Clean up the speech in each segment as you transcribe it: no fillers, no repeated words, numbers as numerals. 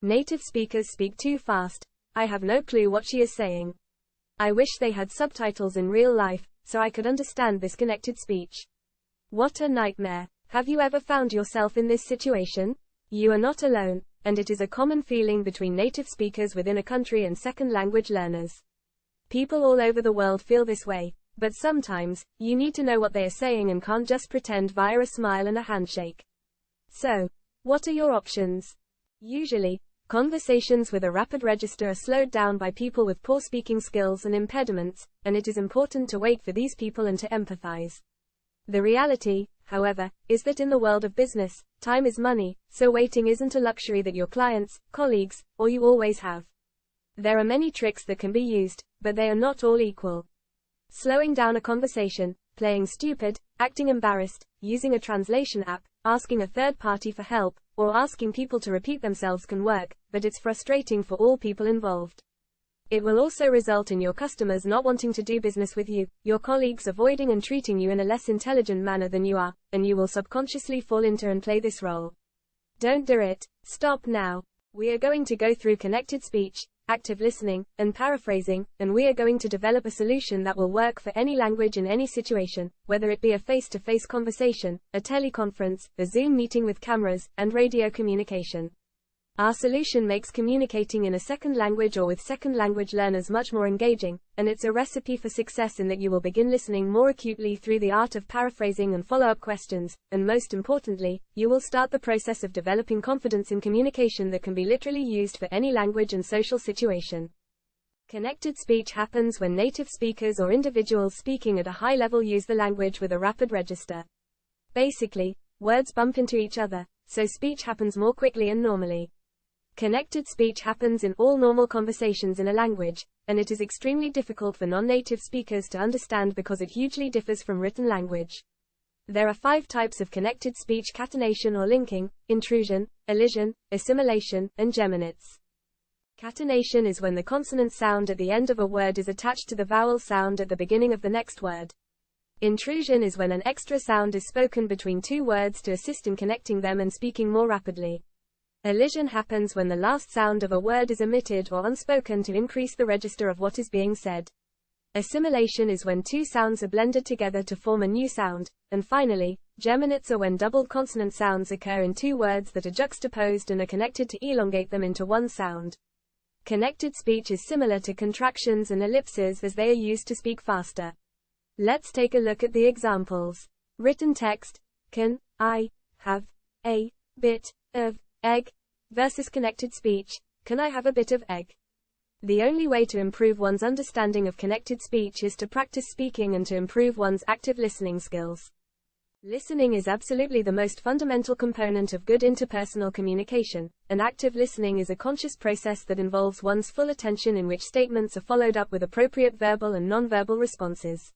Native speakers speak too fast. I have no clue what she is saying. I wish they had subtitles in real life, so I could understand this connected speech. What a nightmare. Have you ever found yourself in this situation? You are not alone, and it is a common feeling between native speakers within a country and second language learners. People all over the world feel this way, but sometimes, you need to know what they are saying and can't just pretend via a smile and a handshake. So, what are your options? Usually, conversations with a rapid register are slowed down by people with poor speaking skills and impediments, and it is important to wait for these people and to empathize. The reality, however, is that in the world of business, time is money, so waiting isn't a luxury that your clients, colleagues, or you always have. There are many tricks that can be used, but they are not all equal. Slowing down a conversation, playing stupid, acting embarrassed, using a translation app, asking a third party for help, or asking people to repeat themselves can work, but it's frustrating for all people involved. It will also result in your customers not wanting to do business with you, your colleagues avoiding and treating you in a less intelligent manner than you are, and you will subconsciously fall into and play this role. Don't do it. Stop now. We are going to go through connected speech, active listening, and paraphrasing, and we are going to develop a solution that will work for any language in any situation, whether it be a face-to-face conversation, a teleconference, a Zoom meeting with cameras, and radio communication. Our solution makes communicating in a second language or with second language learners much more engaging, and it's a recipe for success in that you will begin listening more acutely through the art of paraphrasing and follow-up questions, and most importantly, you will start the process of developing confidence in communication that can be literally used for any language and social situation. Connected speech happens when native speakers or individuals speaking at a high level use the language with a rapid register. Basically, words bump into each other, so speech happens more quickly and normally. Connected speech happens in all normal conversations in a language, and it is extremely difficult for non-native speakers to understand because it hugely differs from written language. There are 5 types of connected speech: catenation or linking, intrusion, elision, assimilation, and geminates. Catenation is when the consonant sound at the end of a word is attached to the vowel sound at the beginning of the next word. Intrusion is when an extra sound is spoken between 2 words to assist in connecting them and speaking more rapidly. Elision happens when the last sound of a word is omitted or unspoken to increase the register of what is being said. Assimilation is when 2 sounds are blended together to form a new sound. And finally, geminates are when doubled consonant sounds occur in 2 words that are juxtaposed and are connected to elongate them into one sound. Connected speech is similar to contractions and ellipses as they are used to speak faster. Let's take a look at the examples. Written text: Can I have a bit of egg? Versus connected speech: Can I have a bit of egg? The only way to improve one's understanding of connected speech is to practice speaking and to improve one's active listening skills. Listening is absolutely the most fundamental component of good interpersonal communication, and active listening is a conscious process that involves one's full attention in which statements are followed up with appropriate verbal and non-verbal responses.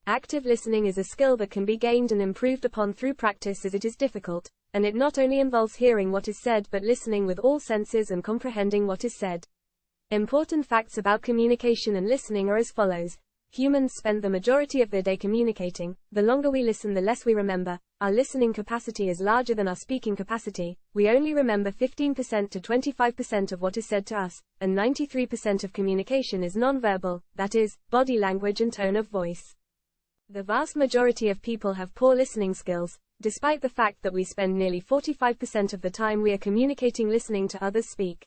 Active listening is a skill that can be gained and improved upon through practice, as it is difficult, and it not only involves hearing what is said but listening with all senses and comprehending what is said. Important facts about communication and listening are as follows. Humans spend the majority of their day communicating. The longer we listen, the less we remember. Our listening capacity is larger than our speaking capacity. We only remember 15% to 25% of what is said to us, and 93% of communication is nonverbal, that is, body language and tone of voice. The vast majority of people have poor listening skills, despite the fact that we spend nearly 45% of the time we are communicating listening to others speak.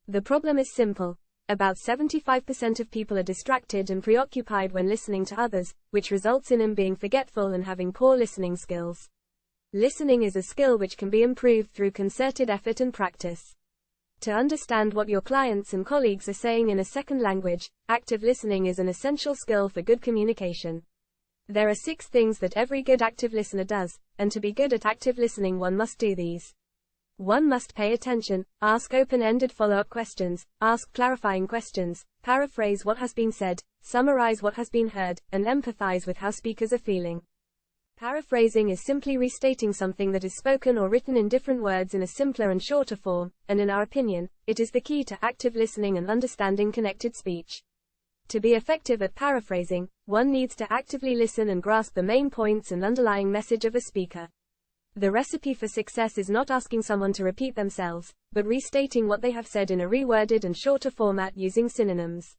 The problem is simple. About 75% of people are distracted and preoccupied when listening to others, which results in them being forgetful and having poor listening skills. Listening is a skill which can be improved through concerted effort and practice. To understand what your clients and colleagues are saying in a second language, active listening is an essential skill for good communication. There are 6 things that every good active listener does, and to be good at active listening one must do these. 1 must pay attention, ask open-ended follow-up questions, ask clarifying questions, paraphrase what has been said, summarize what has been heard, and empathize with how speakers are feeling. Paraphrasing is simply restating something that is spoken or written in different words in a simpler and shorter form, and in our opinion, it is the key to active listening and understanding connected speech. To be effective at paraphrasing, one needs to actively listen and grasp the main points and underlying message of a speaker. The recipe for success is not asking someone to repeat themselves, but restating what they have said in a reworded and shorter format using synonyms.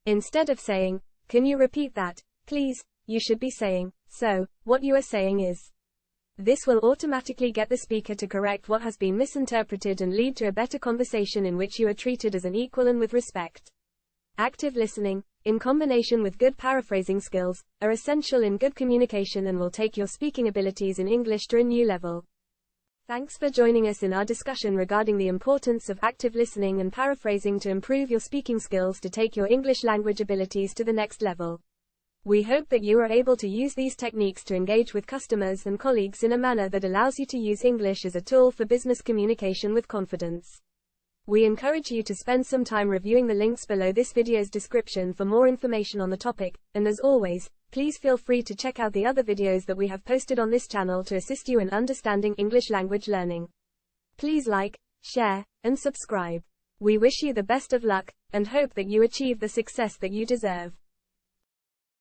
Instead of saying, "Can you repeat that, please?" you should be saying, "So, what you are saying is." This will automatically get the speaker to correct what has been misinterpreted and lead to a better conversation in which you are treated as an equal and with respect. Active listening, in combination with good paraphrasing skills, are essential in good communication and will take your speaking abilities in English to a new level. Thanks for joining us in our discussion regarding the importance of active listening and paraphrasing to improve your speaking skills to take your English language abilities to the next level. We hope that you are able to use these techniques to engage with customers and colleagues in a manner that allows you to use English as a tool for business communication with confidence. We encourage you to spend some time reviewing the links below this video's description for more information on the topic, and as always, please feel free to check out the other videos that we have posted on this channel to assist you in understanding English language learning. Please like, share, and subscribe. We wish you the best of luck, and hope that you achieve the success that you deserve.